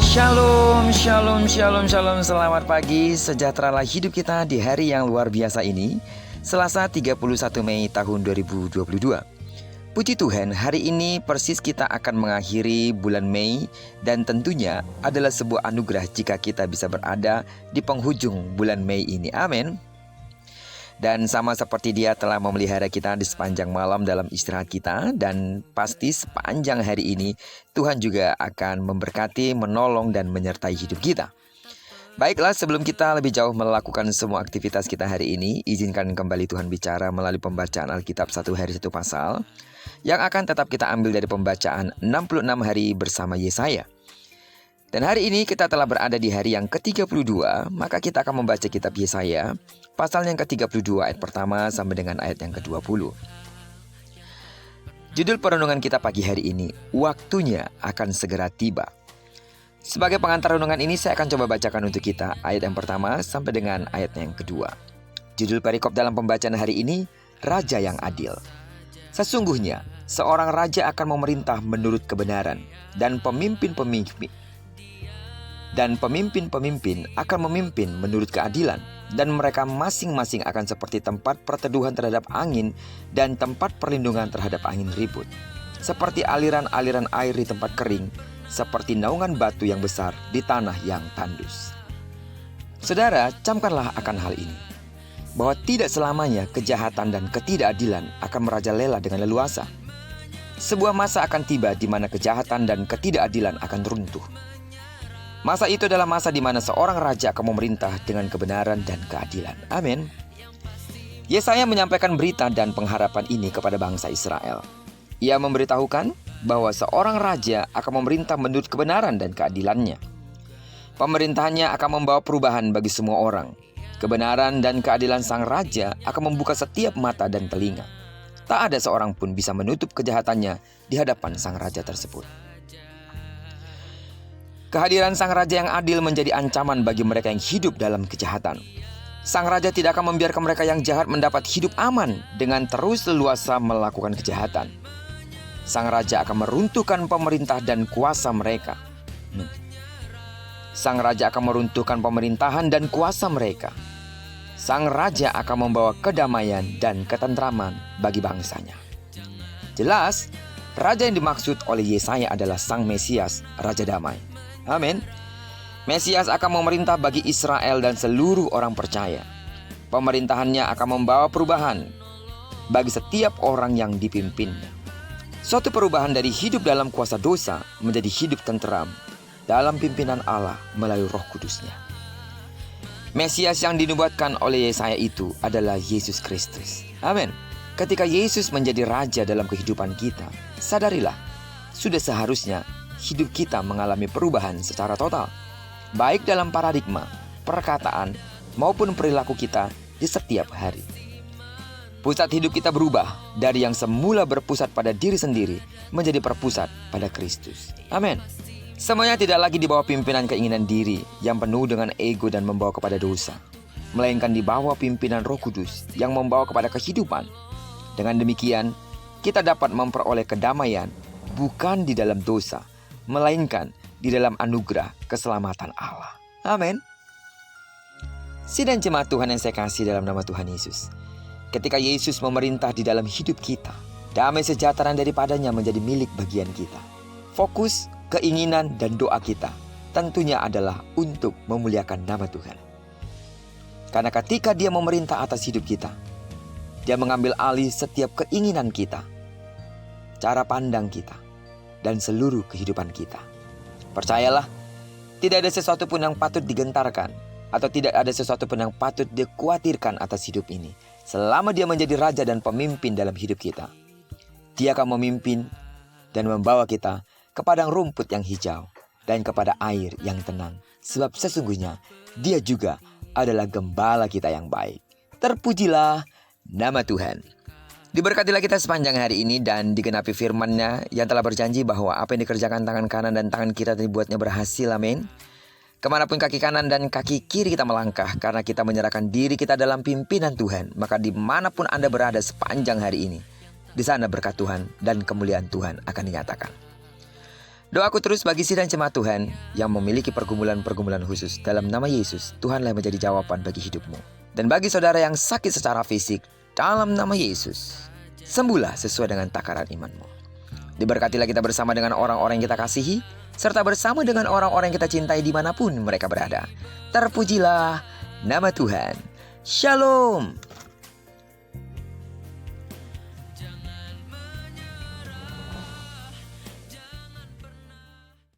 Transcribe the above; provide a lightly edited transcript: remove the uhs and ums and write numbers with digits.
Shalom, shalom, shalom, shalom. Selamat pagi, sejahteralah hidup kita di hari yang luar biasa ini, Selasa 31 Mei tahun 2022. Puji Tuhan, hari ini persis kita akan mengakhiri bulan Mei, dan tentunya adalah sebuah anugerah jika kita bisa berada di penghujung bulan Mei ini. Amin. Dan sama seperti Dia telah memelihara kita di sepanjang malam dalam istirahat kita, dan pasti sepanjang hari ini Tuhan juga akan memberkati, menolong, dan menyertai hidup kita. Baiklah, sebelum kita lebih jauh melakukan semua aktivitas kita hari ini, izinkan kembali Tuhan bicara melalui pembacaan Alkitab satu hari satu pasal, yang akan tetap kita ambil dari pembacaan 66 hari bersama Yesaya. Dan hari ini kita telah berada di hari yang ke-32, maka kita akan membaca kitab Yesaya, pasal yang ke-32 ayat pertama sampai dengan ayat yang ke-20. Judul perenungan kita pagi hari ini, Waktunya Akan Segera Tiba. Sebagai pengantar renungan ini saya akan coba bacakan untuk kita ayat yang pertama sampai dengan ayat yang kedua. Judul perikop dalam pembacaan hari ini, Raja yang Adil. Sesungguhnya seorang raja akan memerintah menurut kebenaran, dan pemimpin-pemimpin akan memimpin menurut keadilan, dan mereka masing-masing akan seperti tempat perteduhan terhadap angin dan tempat perlindungan terhadap angin ribut, seperti aliran-aliran air di tempat kering, seperti naungan batu yang besar di tanah yang tandus. Saudara, camkanlah akan hal ini, bahwa tidak selamanya kejahatan dan ketidakadilan akan merajalela dengan leluasa. Sebuah masa akan tiba di mana kejahatan dan ketidakadilan akan runtuh. Masa itu adalah masa di mana seorang raja akan memerintah dengan kebenaran dan keadilan. Amin. Yesaya menyampaikan berita dan pengharapan ini kepada bangsa Israel. Ia memberitahukan bahwa seorang raja akan memerintah menurut kebenaran dan keadilannya. Pemerintahannya akan membawa perubahan bagi semua orang. Kebenaran dan keadilan sang raja akan membuka setiap mata dan telinga. Tak ada seorang pun bisa menutup kejahatannya di hadapan sang raja tersebut. Kehadiran sang raja yang adil menjadi ancaman bagi mereka yang hidup dalam kejahatan. Sang raja tidak akan membiarkan mereka yang jahat mendapat hidup aman dengan terus leluasa melakukan kejahatan. Sang raja akan meruntuhkan pemerintah dan kuasa mereka. Sang raja akan meruntuhkan pemerintahan dan kuasa mereka. Sang raja akan membawa kedamaian dan ketentraman bagi bangsanya. Jelas, raja yang dimaksud oleh Yesaya adalah Sang Mesias, Raja Damai. Amin. Mesias akan memerintah bagi Israel dan seluruh orang percaya. Pemerintahannya akan membawa perubahan bagi setiap orang yang dipimpinnya. Suatu perubahan dari hidup dalam kuasa dosa menjadi hidup tenteram dalam pimpinan Allah melalui Roh Kudus-Nya. Mesias yang dinubuatkan oleh Yesaya itu adalah Yesus Kristus. Amin. Ketika Yesus menjadi raja dalam kehidupan kita, sadarilah, sudah seharusnya hidup kita mengalami perubahan secara total, baik dalam paradigma, perkataan, maupun perilaku kita di setiap hari. Pusat hidup kita berubah dari yang semula berpusat pada diri sendiri menjadi berpusat pada Kristus. Amin. Semuanya tidak lagi di bawah pimpinan keinginan diri yang penuh dengan ego dan membawa kepada dosa, melainkan di bawah pimpinan Roh Kudus yang membawa kepada kehidupan. Dengan demikian, kita dapat memperoleh kedamaian bukan di dalam dosa, melainkan di dalam anugerah keselamatan Allah. Amin. Sidang jemaat Tuhan yang saya kasih dalam nama Tuhan Yesus, ketika Yesus memerintah di dalam hidup kita, damai sejahtera daripadanya menjadi milik bagian kita. Fokus, keinginan, dan doa kita tentunya adalah untuk memuliakan nama Tuhan. Karena ketika Dia memerintah atas hidup kita, Dia mengambil alih setiap keinginan kita, cara pandang kita, dan seluruh kehidupan kita. Percayalah, tidak ada sesuatu pun yang patut digentarkan, atau tidak ada sesuatu pun yang patut dikhawatirkan atas hidup ini, selama Dia menjadi raja dan pemimpin dalam hidup kita. Dia akan memimpin dan membawa kita ke padang rumput yang hijau dan kepada air yang tenang, sebab sesungguhnya Dia juga adalah gembala kita yang baik. Terpujilah nama Tuhan. Diberkatilah kita sepanjang hari ini dan digenapi firman-Nya yang telah berjanji bahwa apa yang dikerjakan tangan kanan dan tangan kiri dibuatnya berhasil. Amin. Kemanapun kaki kanan dan kaki kiri kita melangkah, karena kita menyerahkan diri kita dalam pimpinan Tuhan, maka dimanapun Anda berada sepanjang hari ini, di sana berkat Tuhan dan kemuliaan Tuhan akan dinyatakan. Doaku terus bagi sidang jemaat Tuhan yang memiliki pergumulan-pergumulan khusus. Dalam nama Yesus, Tuhanlah yang menjadi jawaban bagi hidupmu. Dan bagi saudara yang sakit secara fisik, dalam nama Yesus, sembuhlah sesuai dengan takaran imanmu. Diberkatilah kita bersama dengan orang-orang yang kita kasihi, serta bersama dengan orang-orang yang kita cintai dimanapun mereka berada. Terpujilah nama Tuhan. Shalom.